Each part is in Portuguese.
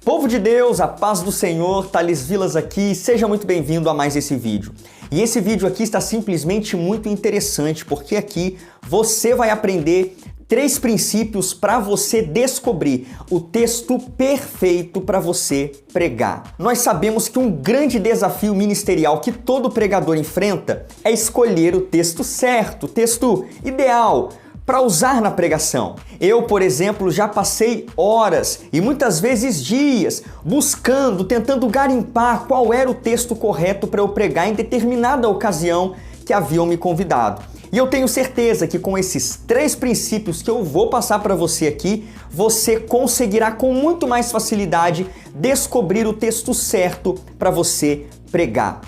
Povo de Deus, a paz do Senhor, Thales Vilas aqui, seja muito bem-vindo a mais esse vídeo. E esse vídeo aqui está simplesmente muito interessante, porque aqui você vai aprender 3 princípios para você descobrir o texto perfeito para você pregar. Nós sabemos que um grande desafio ministerial que todo pregador enfrenta é escolher o texto certo, o texto ideal para usar na pregação. Eu, por exemplo, já passei horas e muitas vezes dias buscando, tentando garimpar qual era o texto correto para eu pregar em determinada ocasião que haviam me convidado. E eu tenho certeza que com esses 3 princípios que eu vou passar para você aqui, você conseguirá com muito mais facilidade descobrir o texto certo para você pregar.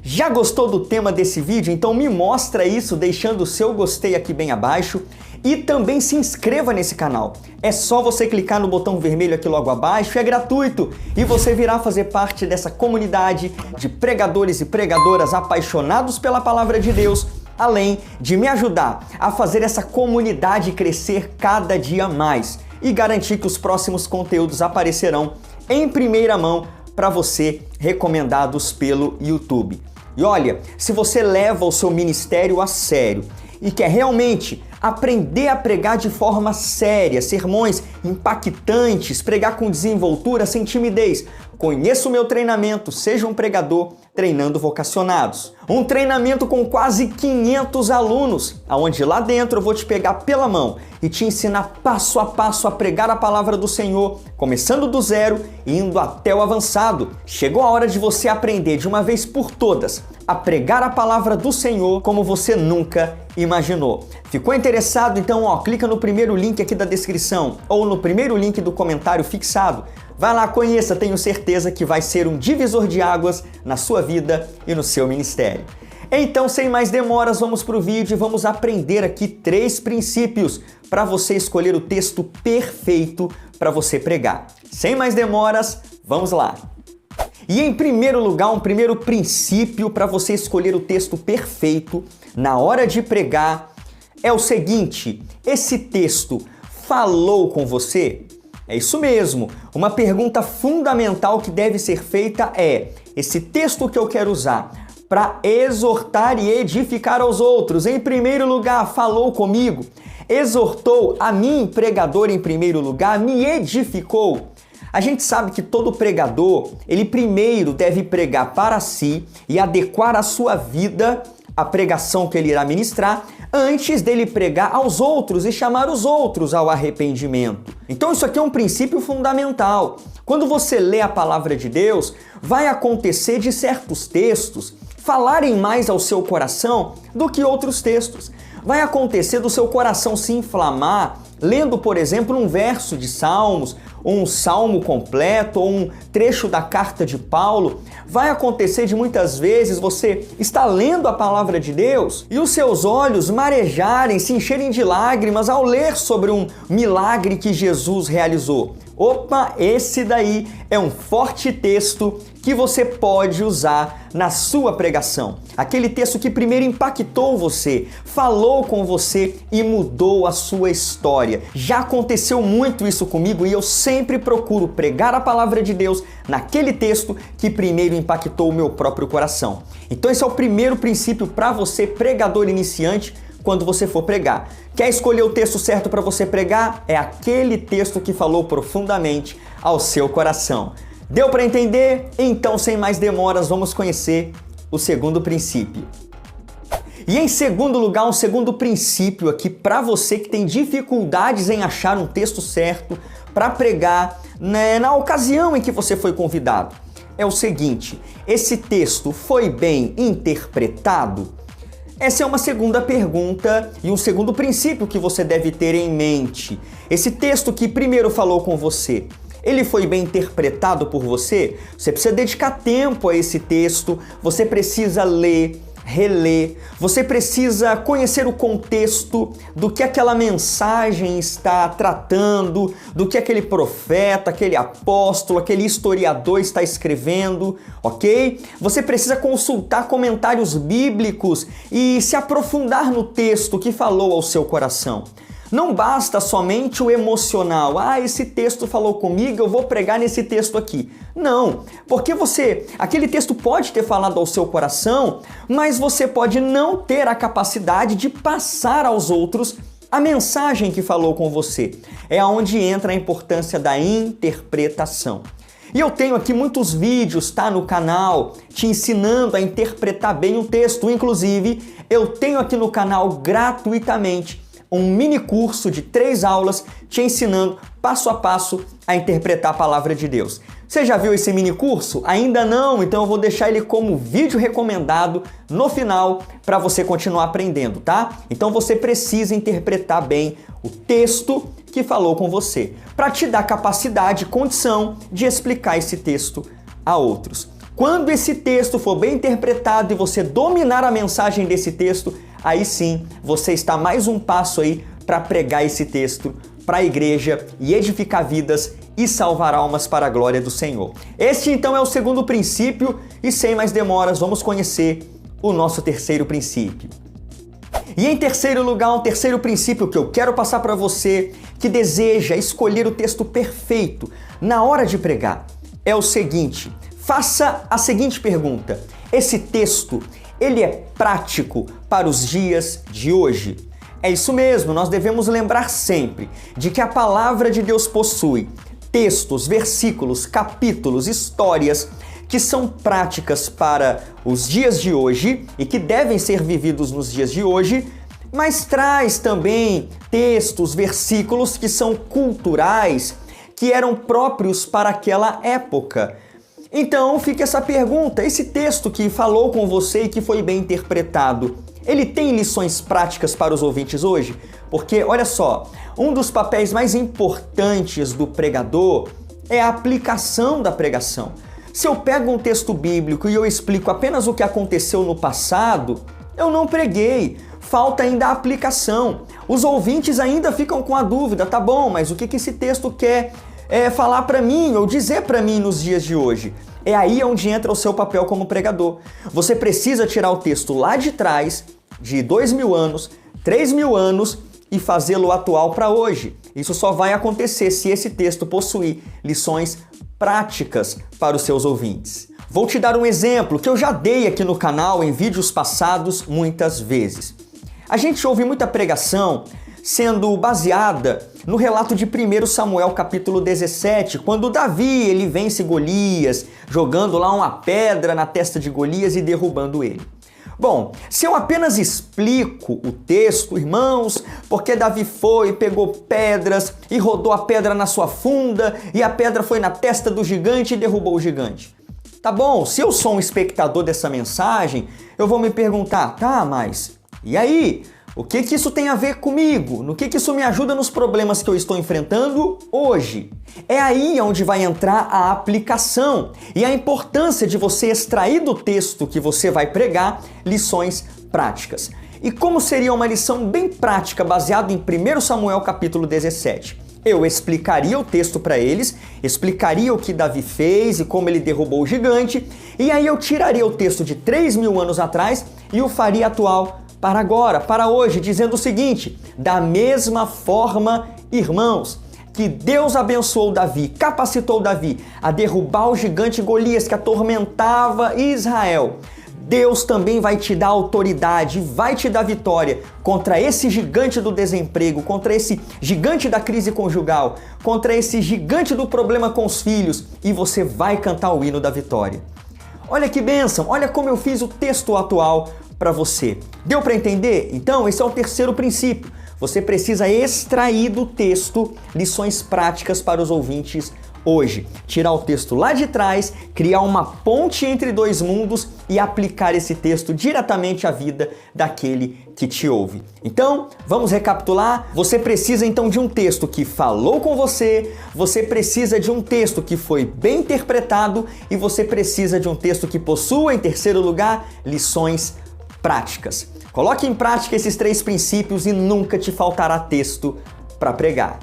Já gostou do tema desse vídeo? Então me mostra isso deixando o seu gostei aqui bem abaixo e também se inscreva nesse canal. É só você clicar no botão vermelho aqui logo abaixo, é gratuito e você virá fazer parte dessa comunidade de pregadores e pregadoras apaixonados pela palavra de Deus, além de me ajudar a fazer essa comunidade crescer cada dia mais e garantir que os próximos conteúdos aparecerão em primeira mão para você, recomendados pelo YouTube. E olha, se você leva o seu ministério a sério e quer realmente aprender a pregar de forma séria, sermões impactantes, pregar com desenvoltura, sem timidez, conheça o meu treinamento, Seja um Pregador Treinando Vocacionados. Um treinamento com quase 500 alunos, onde lá dentro eu vou te pegar pela mão e te ensinar passo a passo a pregar a palavra do Senhor, começando do zero e indo até o avançado. Chegou a hora de você aprender de uma vez por todas a pregar a palavra do Senhor como você nunca imaginou. Ficou interessado? Então, clica no primeiro link aqui da descrição ou no primeiro link do comentário fixado. Vai lá, conheça, tenho certeza que vai ser um divisor de águas na sua vida e no seu ministério. Então, sem mais demoras, vamos para o vídeo e vamos aprender aqui 3 princípios para você escolher o texto perfeito para você pregar. Sem mais demoras, vamos lá! E em primeiro lugar, um primeiro princípio para você escolher o texto perfeito na hora de pregar é o seguinte: esse texto falou com você? É isso mesmo. Uma pergunta fundamental que deve ser feita é: esse texto que eu quero usar para exortar e edificar aos outros, em primeiro lugar, falou comigo? Exortou a mim, pregador, em primeiro lugar? Me edificou? A gente sabe que todo pregador, ele primeiro deve pregar para si e adequar a sua vida à pregação que ele irá ministrar, antes dele pregar aos outros e chamar os outros ao arrependimento. Então isso aqui é um princípio fundamental. Quando você lê a palavra de Deus, vai acontecer de certos textos falarem mais ao seu coração do que outros textos. Vai acontecer do seu coração se inflamar lendo, por exemplo, um verso de Salmos, ou um salmo completo, ou um trecho da carta de Paulo. Vai acontecer de muitas vezes você estar lendo a palavra de Deus e os seus olhos marejarem, se encherem de lágrimas ao ler sobre um milagre que Jesus realizou. Opa, esse daí é um forte texto que você pode usar na sua pregação. Aquele texto que primeiro impactou você, falou com você e mudou a sua história. Já aconteceu muito isso comigo e eu sempre procuro pregar a palavra de Deus naquele texto que primeiro impactou o meu próprio coração. Então esse é o primeiro princípio para você, pregador iniciante, quando você for pregar. Quer escolher o texto certo para você pregar? É aquele texto que falou profundamente ao seu coração. Deu para entender? Então, sem mais demoras, vamos conhecer o segundo princípio. E em segundo lugar, um segundo princípio aqui para você que tem dificuldades em achar um texto certo para pregar, na ocasião em que você foi convidado. É o seguinte: esse texto foi bem interpretado? Essa é uma segunda pergunta e um segundo princípio que você deve ter em mente. Esse texto que primeiro falou com você, ele foi bem interpretado por você? Você precisa dedicar tempo a esse texto, você precisa ler, reler, você precisa conhecer o contexto do que aquela mensagem está tratando, do que aquele profeta, aquele apóstolo, aquele historiador está escrevendo, ok? Você precisa consultar comentários bíblicos e se aprofundar no texto que falou ao seu coração. Não basta somente o emocional. Ah, esse texto falou comigo, eu vou pregar nesse texto aqui. Não, porque aquele texto pode ter falado ao seu coração, mas você pode não ter a capacidade de passar aos outros a mensagem que falou com você. É onde entra a importância da interpretação. E eu tenho aqui muitos vídeos, tá, no canal, te ensinando a interpretar bem o texto. Inclusive, eu tenho aqui no canal gratuitamente um mini curso de 3 aulas te ensinando passo a passo a interpretar a palavra de Deus. Você já viu esse mini curso? Ainda não? Então eu vou deixar ele como vídeo recomendado no final para você continuar aprendendo, tá? Então você precisa interpretar bem o texto que falou com você, para te dar capacidade e condição de explicar esse texto a outros. Quando esse texto for bem interpretado e você dominar a mensagem desse texto, aí sim você está mais um passo aí para pregar esse texto para a igreja e edificar vidas e salvar almas para a glória do Senhor. Este então é o segundo princípio e sem mais demoras vamos conhecer o nosso terceiro princípio. E em terceiro lugar, um terceiro princípio que eu quero passar para você que deseja escolher o texto perfeito na hora de pregar é o seguinte: faça a seguinte pergunta: esse texto, ele é prático para os dias de hoje? É isso mesmo, nós devemos lembrar sempre de que a palavra de Deus possui textos, versículos, capítulos, histórias que são práticas para os dias de hoje e que devem ser vividos nos dias de hoje, mas traz também textos, versículos que são culturais, que eram próprios para aquela época. Então fica essa pergunta: esse texto que falou com você e que foi bem interpretado, ele tem lições práticas para os ouvintes hoje? Porque, olha só, um dos papéis mais importantes do pregador é a aplicação da pregação. Se eu pego um texto bíblico e eu explico apenas o que aconteceu no passado, eu não preguei. Falta ainda a aplicação. Os ouvintes ainda ficam com a dúvida: tá bom, mas o que esse texto quer falar para mim ou dizer para mim nos dias de hoje? É aí onde entra o seu papel como pregador. Você precisa tirar o texto lá de trás, de 2.000 anos, 3.000 anos, e fazê-lo atual para hoje. Isso só vai acontecer se esse texto possuir lições práticas para os seus ouvintes. Vou te dar um exemplo que eu já dei aqui no canal em vídeos passados muitas vezes. A gente ouve muita pregação sendo baseada no relato de 1 Samuel capítulo 17, quando Davi ele vence Golias, jogando lá uma pedra na testa de Golias e derrubando ele. Bom, se eu apenas explico o texto, irmãos, porque Davi foi, pegou pedras e rodou a pedra na sua funda e a pedra foi na testa do gigante e derrubou o gigante. Tá bom, se eu sou um espectador dessa mensagem, eu vou me perguntar: tá, mas e aí? O que isso tem a ver comigo? No que isso me ajuda nos problemas que eu estou enfrentando hoje? É aí onde vai entrar a aplicação e a importância de você extrair do texto que você vai pregar lições práticas. E como seria uma lição bem prática baseada em 1 Samuel capítulo 17? Eu explicaria o texto para eles, explicaria o que Davi fez e como ele derrubou o gigante, e aí eu tiraria o texto de 3.000 anos atrás e o faria atual para agora, para hoje, dizendo o seguinte: da mesma forma, irmãos, que Deus abençoou Davi, capacitou Davi a derrubar o gigante Golias que atormentava Israel, Deus também vai te dar autoridade, vai te dar vitória contra esse gigante do desemprego, contra esse gigante da crise conjugal, contra esse gigante do problema com os filhos, e você vai cantar o hino da vitória. Olha que bênção, olha como eu fiz o texto atual para você. Deu para entender? Então, esse é o terceiro princípio. Você precisa extrair do texto lições práticas para os ouvintes hoje. Tirar o texto lá de trás, criar uma ponte entre dois mundos e aplicar esse texto diretamente à vida daquele que te ouve. Então, vamos recapitular? Você precisa então de um texto que falou com você, você precisa de um texto que foi bem interpretado e você precisa de um texto que possua, em terceiro lugar, lições práticas. Coloque em prática esses 3 princípios e nunca te faltará texto para pregar.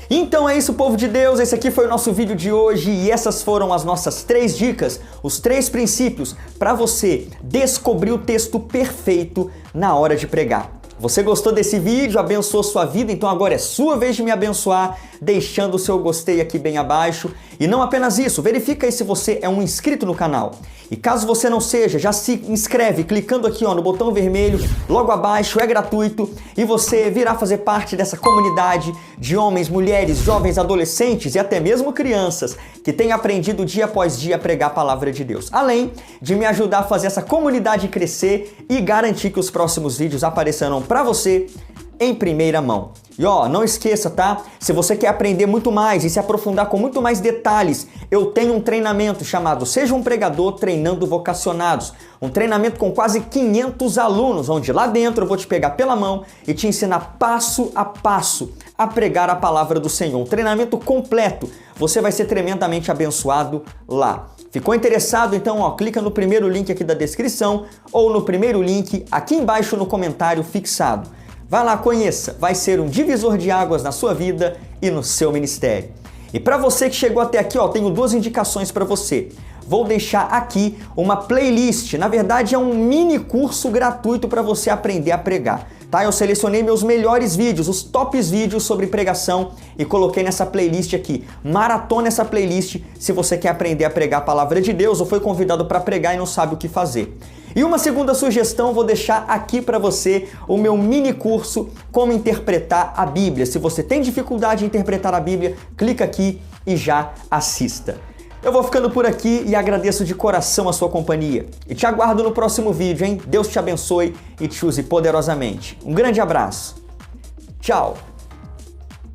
Então é isso, povo de Deus, esse aqui foi o nosso vídeo de hoje e essas foram as nossas 3 dicas, os 3 princípios para você descobrir o texto perfeito na hora de pregar. Você gostou desse vídeo? Abençoou sua vida? Então agora é sua vez de me abençoar, deixando o seu gostei aqui bem abaixo. E não apenas isso, verifica aí se você é um inscrito no canal. E caso você não seja, já se inscreve clicando aqui no botão vermelho, logo abaixo, é gratuito. E você virá fazer parte dessa comunidade de homens, mulheres, jovens, adolescentes e até mesmo crianças que têm aprendido dia após dia a pregar a palavra de Deus. Além de me ajudar a fazer essa comunidade crescer e garantir que os próximos vídeos aparecerão para você em primeira mão. E não esqueça, tá? Se você quer aprender muito mais e se aprofundar com muito mais detalhes, eu tenho um treinamento chamado Seja um Pregador Treinando Vocacionados. Um treinamento com quase 500 alunos, onde lá dentro eu vou te pegar pela mão e te ensinar passo a passo a pregar a palavra do Senhor. Um treinamento completo. Você vai ser tremendamente abençoado lá. Ficou interessado? Então, clica no primeiro link aqui da descrição ou no primeiro link aqui embaixo no comentário fixado. Vai lá, conheça, vai ser um divisor de águas na sua vida e no seu ministério. E para você que chegou até aqui, tenho duas indicações para você. Vou deixar aqui uma playlist, na verdade é um mini curso gratuito para você aprender a pregar. Tá? Eu selecionei meus melhores vídeos, os tops vídeos sobre pregação e coloquei nessa playlist aqui. Maratona essa playlist se você quer aprender a pregar a palavra de Deus ou foi convidado para pregar e não sabe o que fazer. E uma segunda sugestão, vou deixar aqui para você o meu mini curso Como Interpretar a Bíblia. Se você tem dificuldade em interpretar a Bíblia, clica aqui e já assista. Eu vou ficando por aqui e agradeço de coração a sua companhia. E te aguardo no próximo vídeo, hein? Deus te abençoe e te use poderosamente. Um grande abraço. Tchau!